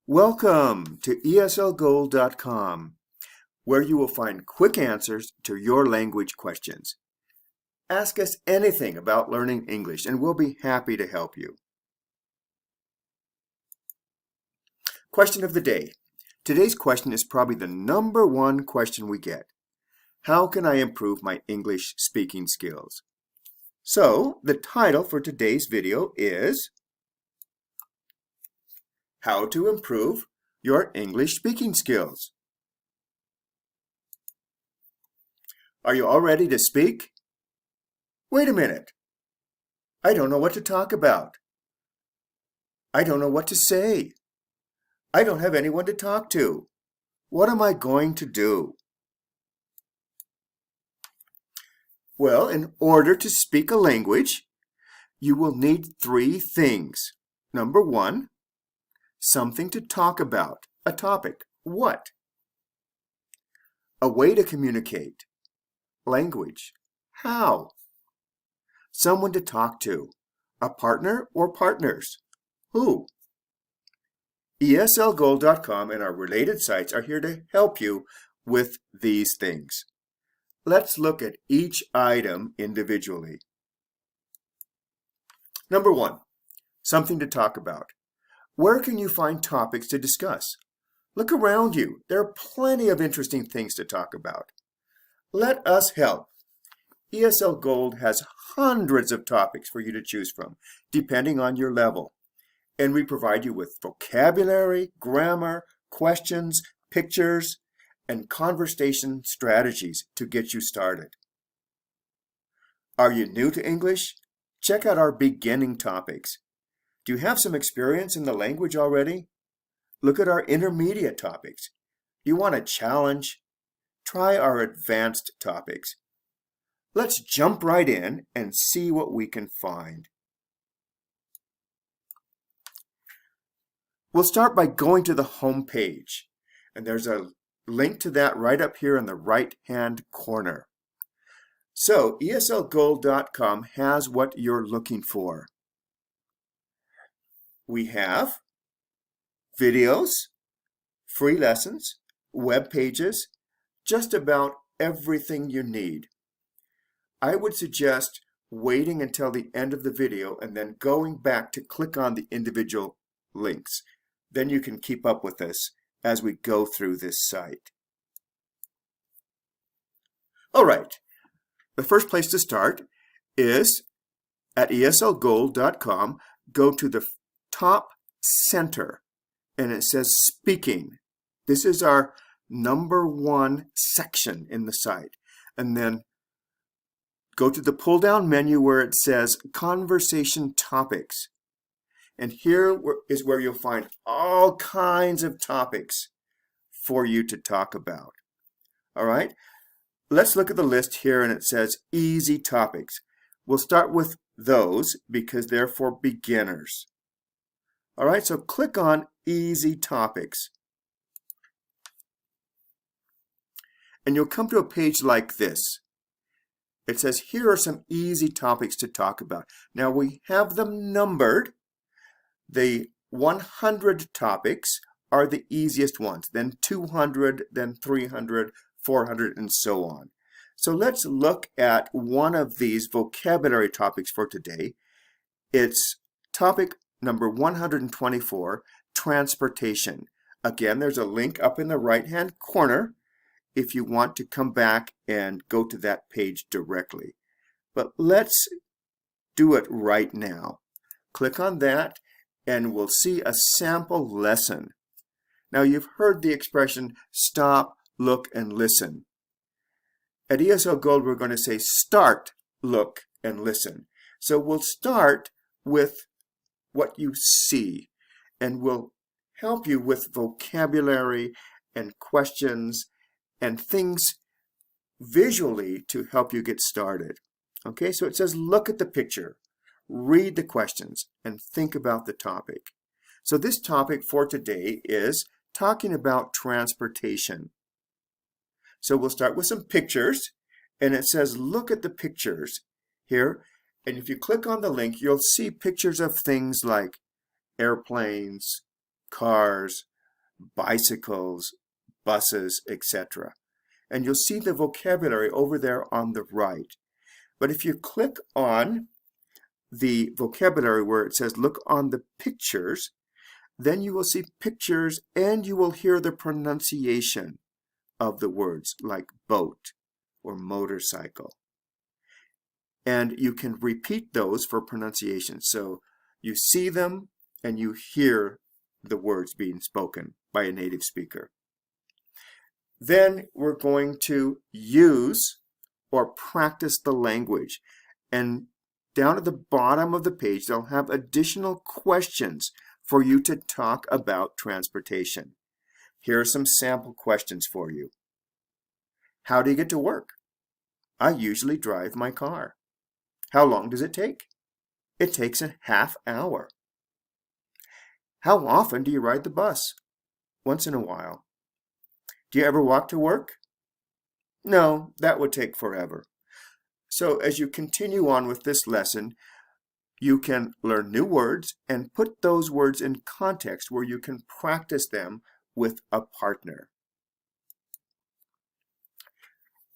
Welcome to ESLGold.com, where you will find quick answers to your language questions. Ask us anything about learning English and we'll be happy to help you. Question of the day. Today's question is probably the number one question we get. How can I improve my English speaking skills? So, the title for today's video is How to Improve Your English Speaking Skills. Are you all ready to speak? Wait a minute. I don't know what to talk about. I don't know what to say. I don't have anyone to talk to. What am I going to do? Well, in order to speak a language, you will need three things. Number one, something to talk about, a topic, what? A way to communicate, language, how? Someone to talk to, a partner or partners, who? ESLGold.com and our related sites are here to help you with these things. Let's look at each item individually. Number one, something to talk about. Where can you find topics to discuss? Look around you. There are plenty of interesting things to talk about. Let us help. ESL Gold has hundreds of topics for you to choose from, depending on your level. And we provide you with vocabulary, grammar, questions, pictures, and conversation strategies to get you started. Are you new to English? Check out our beginning topics. Do you have some experience in the language already? Look at our intermediate topics. You want a challenge? Try our advanced topics. Let's jump right in and see what we can find. We'll start by going to the home page, and there's a link to that right up here in the right-hand corner. So, ESLGold.com has what you're looking for. We have videos, free lessons, web pages, just about everything you need. I would suggest waiting until the end of the video and then going back to click on the individual links. Then you can keep up with us as we go through this site. All right, the first place to start is at ESLGold.com. Go to the top center and it says speaking. This is our number one section in the site. And then go to the pull down menu where it says conversation topics. And here is where you'll find all kinds of topics for you to talk about. All right, let's look at the list here and it says easy topics. We'll start with those because they're for beginners. All right, so click on Easy Topics. And you'll come to a page like this. It says, here are some easy topics to talk about. Now we have them numbered. The 100 topics are the easiest ones, then 200, then 300, 400, and so on. So let's look at one of these vocabulary topics for today. It's topic number 124, transportation. Again, there's a link up in the right-hand corner if you want to come back and go to that page directly. But let's do it right now. Click on that and we'll see a sample lesson. Now you've heard the expression stop, look, and listen. At ESL Gold, we're going to say start, look, and listen. So we'll start with what you see, and we'll help you with vocabulary and questions and things visually to help you get started. Okay, so it says look at the picture, read the questions, and think about the topic. So this topic for today is talking about transportation. So we'll start with some pictures, and it says look at the pictures here. And if you click on the link, you'll see pictures of things like airplanes, cars, bicycles, buses, etc. And you'll see the vocabulary over there on the right. But if you click on the vocabulary where it says look on the pictures, then you will see pictures and you will hear the pronunciation of the words like boat or motorcycle. And you can repeat those for pronunciation. So you see them and you hear the words being spoken by a native speaker. Then we're going to use or practice the language. And down at the bottom of the page, they'll have additional questions for you to talk about transportation. Here are some sample questions for you. How do you get to work? I usually drive my car. How long does it take? It takes a half hour. How often do you ride the bus? Once in a while. Do you ever walk to work? No, that would take forever. So as you continue on with this lesson, you can learn new words and put those words in context where you can practice them with a partner.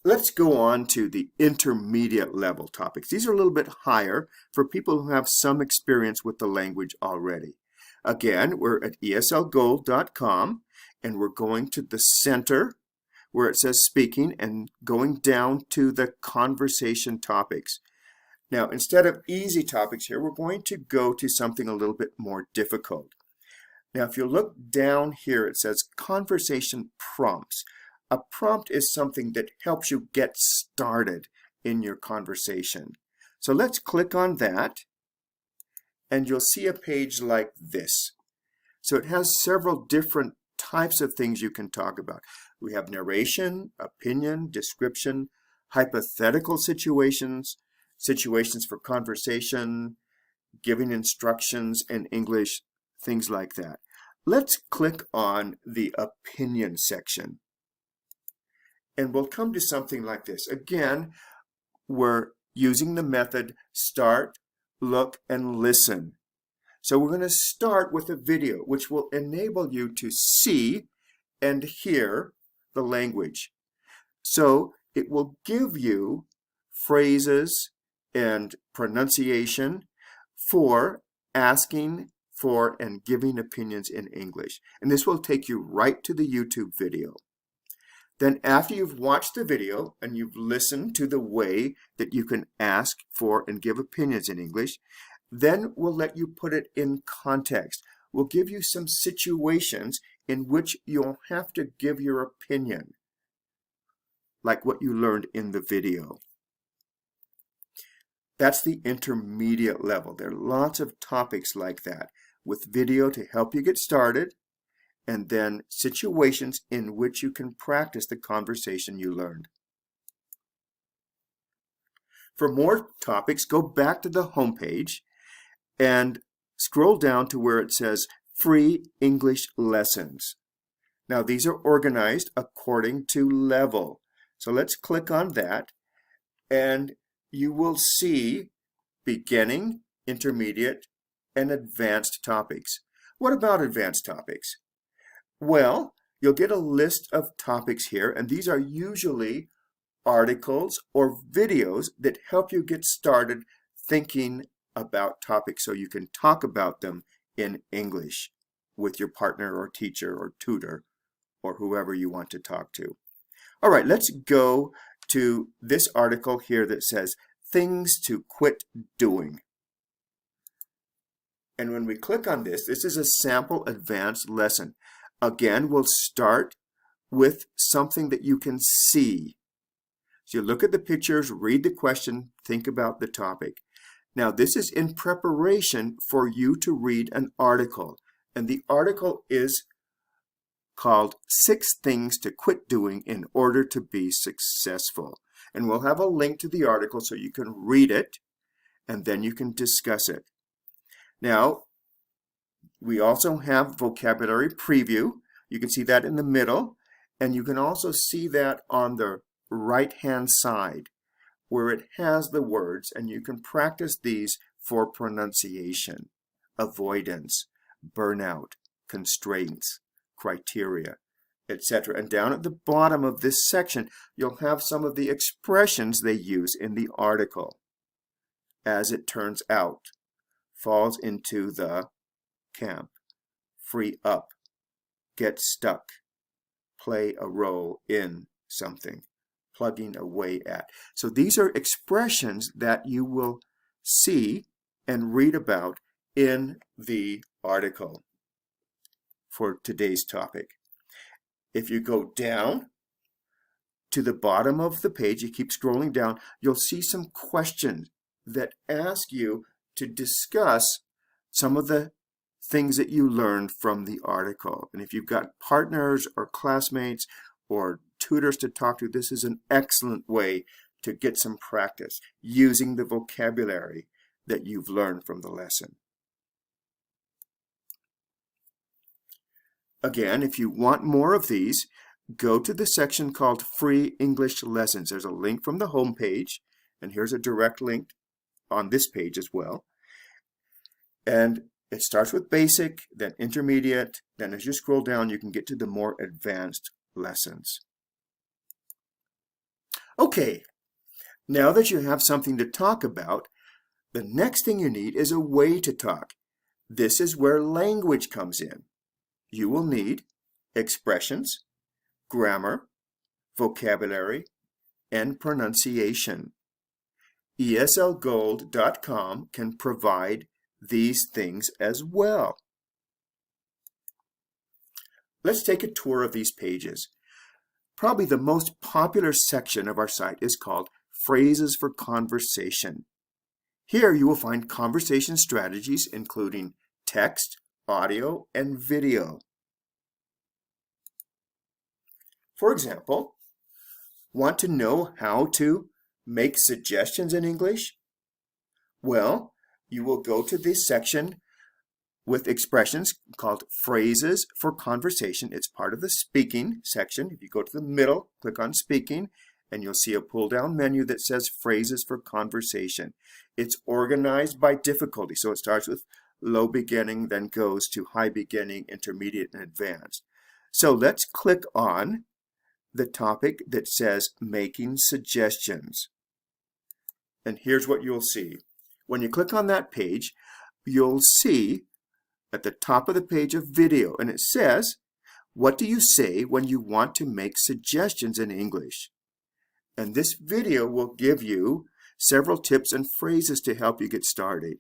Let's go on to the intermediate level topics. These are a little bit higher for people who have some experience with the language already. Again, we're at eslgold.com and we're going to the center where it says speaking and going down to the conversation topics. Now, instead of easy topics here, we're going to go to something a little bit more difficult. Now, if you look down here, it says conversation prompts. A prompt is something that helps you get started in your conversation. So let's click on that, and you'll see a page like this. So it has several different types of things you can talk about. We have narration, opinion, description, hypothetical situations, situations for conversation, giving instructions in English, things like that. Let's click on the opinion section. And we'll come to something like this. Again, we're using the method start, look, and listen. So we're going to start with a video which will enable you to see and hear the language. So it will give you phrases and pronunciation for asking for and giving opinions in English. And this will take you right to the YouTube video. Then after you've watched the video and you've listened to the way that you can ask for and give opinions in English, then we'll let you put it in context. We'll give you some situations in which you'll have to give your opinion, like what you learned in the video. That's the intermediate level. There are lots of topics like that with video to help you get started, and then situations in which you can practice the conversation you learned. For more topics, go back to the home page and scroll down to where it says Free English Lessons. Now these are organized according to level. So let's click on that and you will see beginning, intermediate, and advanced topics. What about advanced topics? Well, you'll get a list of topics here, and these are usually articles or videos that help you get started thinking about topics so you can talk about them in English with your partner or teacher or tutor or whoever you want to talk to. All right, let's go to this article here that says things to quit doing. And when we click on this, this is a sample advanced lesson. Again, we'll start with something that you can see. So you look at the pictures, read the question, think about the topic. Now this is in preparation for you to read an article. And the article is called 6 Things to Quit Doing in Order to Be Successful. And we'll have a link to the article so you can read it and then you can discuss it. Now, we also have vocabulary preview. You can see that in the middle, and you can also see that on the right-hand side where it has the words, and you can practice these for pronunciation, avoidance, burnout, constraints, criteria, etc. And down at the bottom of this section, you'll have some of the expressions they use in the article. As it turns out, falls into the camp, free up, get stuck, play a role in something, plugging away at. So these are expressions that you will see and read about in the article for today's topic. If you go down to the bottom of the page, you keep scrolling down, you'll see some questions that ask you to discuss some of the things that you learned from the article. And if you've got partners or classmates or tutors to talk to, this is an excellent way to get some practice using the vocabulary that you've learned from the lesson. Again, if you want more of these, go to the section called Free English Lessons. There's a link from the home page, and here's a direct link on this page as well. And it starts with basic, then intermediate, then as you scroll down, you can get to the more advanced lessons. Okay, now that you have something to talk about, the next thing you need is a way to talk. This is where language comes in. You will need expressions, grammar, vocabulary, and pronunciation. ESLGold.com can provide these things as well. Let's take a tour of these pages. Probably the most popular section of our site is called Phrases for Conversation. Here you will find conversation strategies including text, audio, and video. For example, want to know how to make suggestions in English? Well, you will go to this section with expressions called Phrases for Conversation. It's part of the speaking section. If you go to the middle, click on Speaking, and you'll see a pull-down menu that says Phrases for Conversation. It's organized by difficulty, so it starts with low beginning, then goes to high beginning, intermediate, and advanced. So let's click on the topic that says Making Suggestions. And here's what you'll see. When you click on that page, you'll see at the top of the page a video, and it says, what do you say when you want to make suggestions in English? And this video will give you several tips and phrases to help you get started.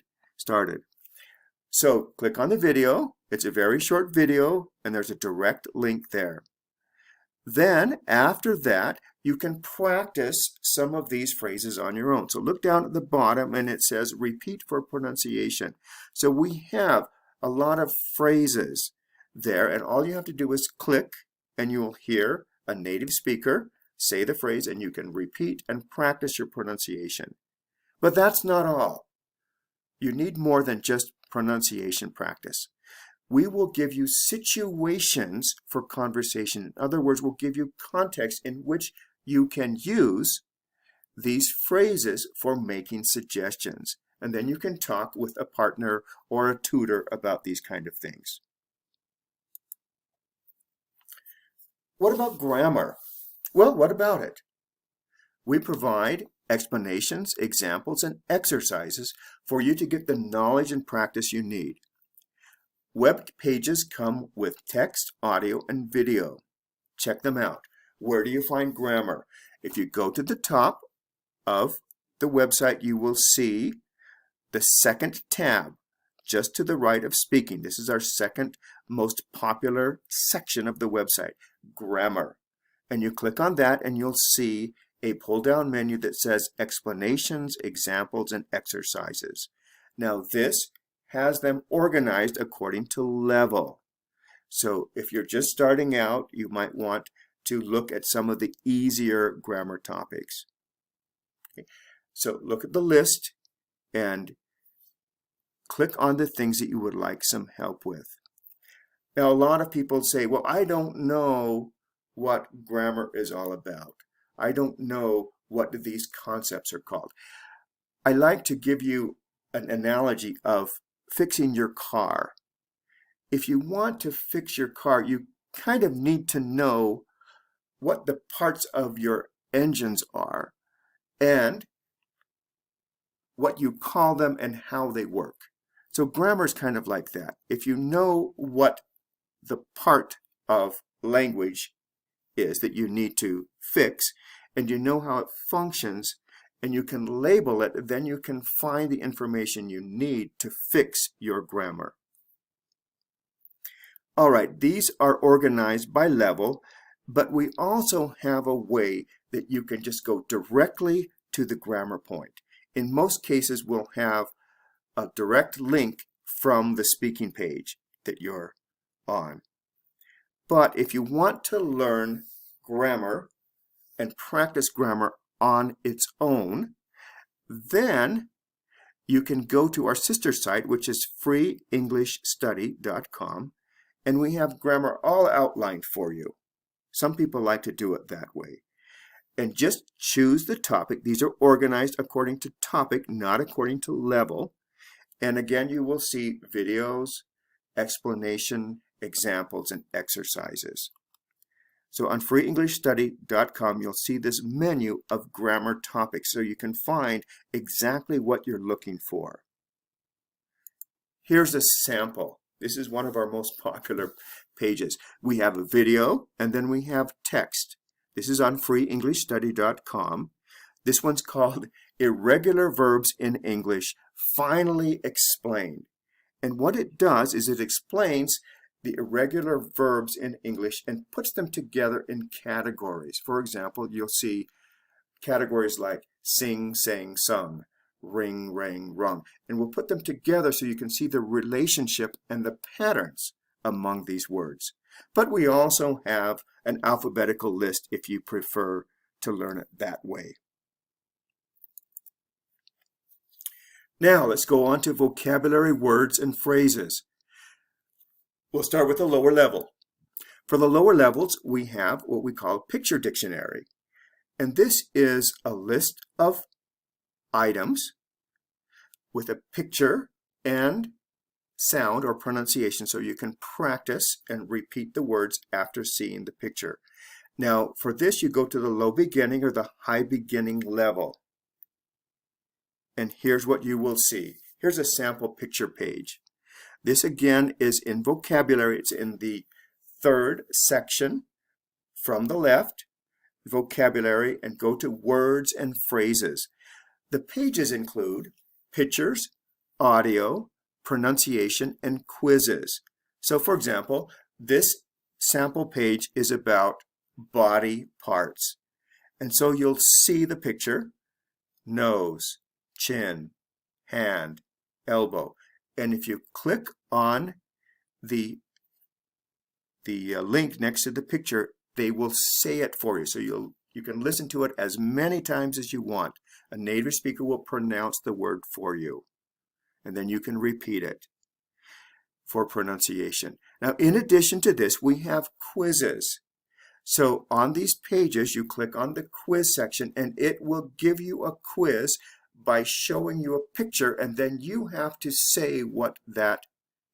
So click on the video. It's a very short video, and there's a direct link there. Then, after that, you can practice some of these phrases on your own. So look down at the bottom, and it says repeat for pronunciation. So we have a lot of phrases there, and all you have to do is click, and you'll hear a native speaker say the phrase, and you can repeat and practice your pronunciation. But that's not all. You need more than just pronunciation practice. We will give you situations for conversation. In other words, we'll give you context in which you can use these phrases for making suggestions. And then you can talk with a partner or a tutor about these kind of things. What about grammar? Well, what about it? We provide explanations, examples, and exercises for you to get the knowledge and practice you need. Web pages come with text, audio, and video. Check them out. Where do you find grammar? If you go to the top of the website, you will see the second tab just to the right of speaking. This is our second most popular section of the website, grammar. And you click on that and you'll see a pull-down menu that says explanations, examples, and exercises. Now this has them organized according to level. So if you're just starting out, you might want to look at some of the easier grammar topics. Okay. So look at the list and click on the things that you would like some help with. Now a lot of people say, well, I don't know what grammar is all about. I don't know what these concepts are called. I like to give you an analogy of fixing your car. If you want to fix your car, you kind of need to know what the parts of your engines are and what you call them and how they work. So grammar is kind of like that. If you know what the part of language is that you need to fix, and you know how it functions, and you can label it, then you can find the information you need to fix your grammar. All right, these are organized by level, but we also have a way that you can just go directly to the grammar point. In most cases, we'll have a direct link from the speaking page that you're on. But if you want to learn grammar and practice grammar on its own, then you can go to our sister site, which is freeenglishstudy.com, and we have grammar all outlined for you. Some people like to do it that way. And just choose the topic. These are organized according to topic, not according to level. And again, you will see videos, explanation, examples, and exercises. So on freeenglishstudy.com, you'll see this menu of grammar topics, so you can find exactly what you're looking for. Here's a sample. This is one of our most popular pages. We have a video, and then we have text. This is on freeenglishstudy.com. This one's called Irregular Verbs in English, Finally Explained. And what it does is it explains the irregular verbs in English and puts them together in categories. For example, you'll see categories like sing, sang, sung, ring, rang, rung. And we'll put them together so you can see the relationship and the patterns among these words. But we also have an alphabetical list if you prefer to learn it that way. Now let's go on to vocabulary words and phrases. We'll start with the lower level. For the lower levels, we have what we call picture dictionary. And this is a list of items with a picture and sound or pronunciation, so you can practice and repeat the words after seeing the picture. Now, for this, you go to the low beginning or the high beginning level. And here's what you will see. Here's a sample picture page. This again is in vocabulary. It's in the third section from the left, vocabulary, and go to words and phrases. The pages include pictures, audio, pronunciation, and quizzes. So for example, this sample page is about body parts. And so you'll see the picture, nose, chin, hand, elbow. And if you click on the link next to the picture, they will say it for you. So you can listen to it as many times as you want. A native speaker will pronounce the word for you. And then you can repeat it for pronunciation. Now, in addition to this, we have quizzes. So on these pages, you click on the quiz section, and it will give you a quiz by showing you a picture, and then you have to say what that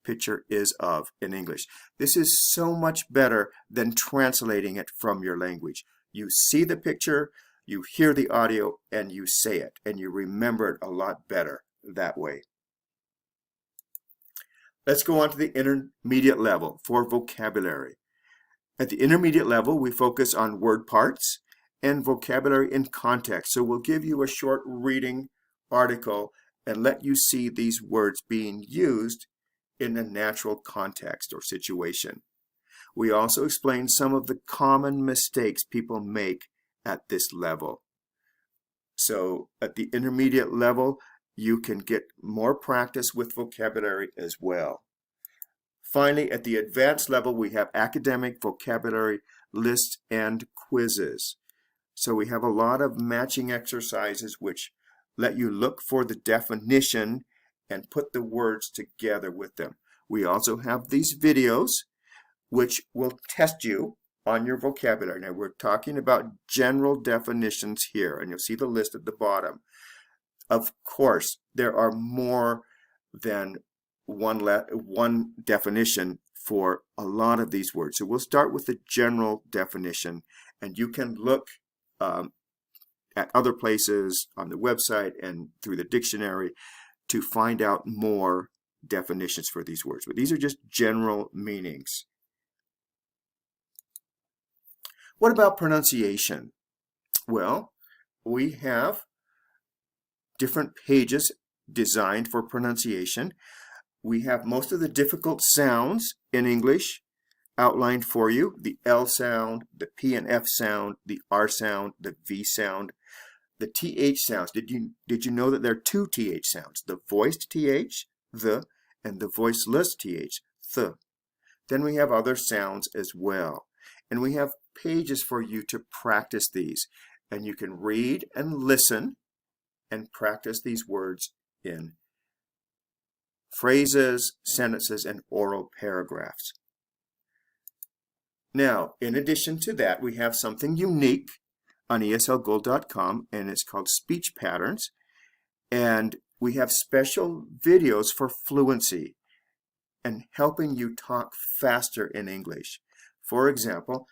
picture is of in English. This is so much better than translating it from your language. You see the picture, you hear the audio, and you say it, and you remember it a lot better that way. Let's go on to the intermediate level for vocabulary. At the intermediate level, we focus on word parts and vocabulary in context. So we'll give you a short reading article and let you see these words being used in a natural context or situation. We also explain some of the common mistakes people make at this level. So at the intermediate level, you can get more practice with vocabulary as well. Finally, at the advanced level, we have academic vocabulary lists and quizzes. So we have a lot of matching exercises which let you look for the definition and put the words together with them. We also have these videos which will test you on your vocabulary. Now we're talking about general definitions here, and you'll see the list at the bottom. Of course, there are more than one definition for a lot of these words. So we'll start with the general definition, and you can look at other places on the website and through the dictionary to find out more definitions for these words. But these are just general meanings. What about pronunciation? Well, we have different pages designed for pronunciation. We have most of the difficult sounds in English outlined for you. The L sound, the P and F sound, the R sound, the V sound, the TH sounds. Did you know that there are two TH sounds? The voiced TH, the, and the voiceless TH, th. Then we have other sounds as well. And we have pages for you to practice these. And you can read and listen and practice these words in phrases, sentences, and oral paragraphs. Now, in addition to that, we have something unique on ESLGold.com, and it's called Speech Patterns. And we have special videos for fluency and helping you talk faster in English. For example,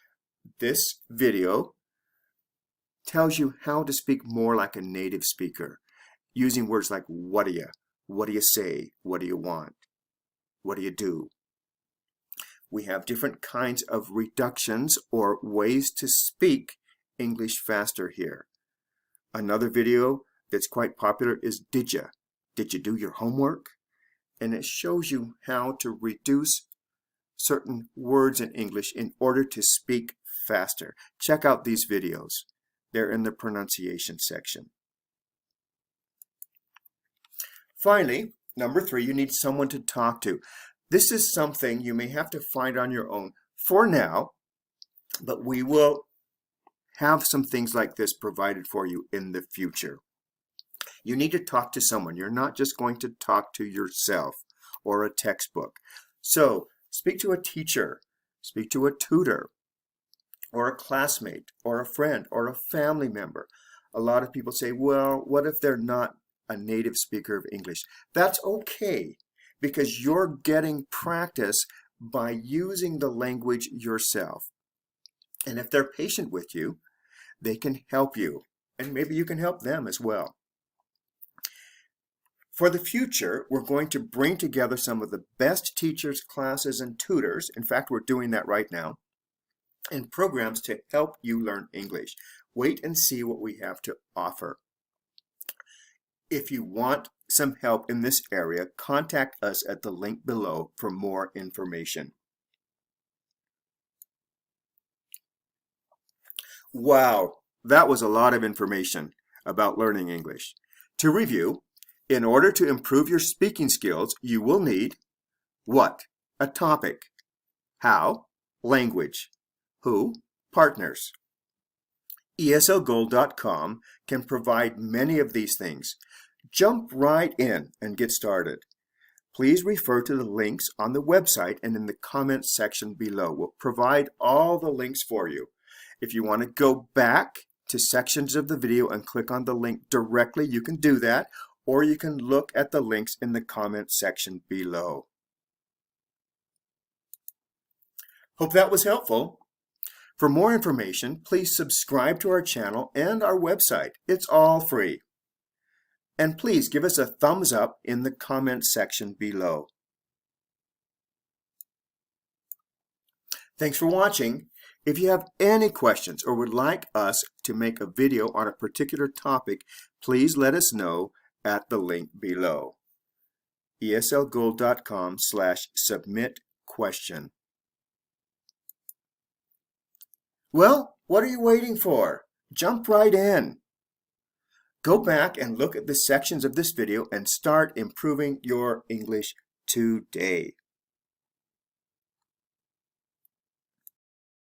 this video tells you how to speak more like a native speaker, using words like what do you say, what do you want, what do you do. We have different kinds of reductions or ways to speak English faster here. Another video that's quite popular is Did you do your homework? And it shows you how to reduce certain words in English in order to speak faster. Check out these videos. They're in the pronunciation section. Finally, number 3, you need someone to talk to. This is something you may have to find on your own for now, but we will have some things like this provided for you in the future. You need to talk to someone. You're not just going to talk to yourself or a textbook. So speak to a teacher, speak to a tutor, or a classmate, or a friend, or a family member. A lot of people say, well, what if they're not a native speaker of English? That's okay, because you're getting practice by using the language yourself. And if they're patient with you, they can help you, and maybe you can help them as well. For the future, we're going to bring together some of the best teachers, classes, and tutors. In fact, we're doing that right now, and programs to help you learn English. Wait and see what we have to offer. If you want some help in this area, contact us at the link below for more information. Wow, that was a lot of information about learning English. To review, in order to improve your speaking skills, you will need what? A topic. How? Language. Who? Partners. ESLGold.com can provide many of these things. Jump right in and get started. Please refer to the links on the website and in the comments section below. We'll provide all the links for you. If you want to go back to sections of the video and click on the link directly, you can do that, or you can look at the links in the comments section below. Hope that was helpful. For more information, please subscribe to our channel and our website. It's all free. And please give us a thumbs up in the comments section below. Thanks for watching. If you have any questions or would like us to make a video on a particular topic, please let us know at the link below. ESLGold.com/submit-question. Well, what are you waiting for? Jump right in. Go back and look at the sections of this video and start improving your English today.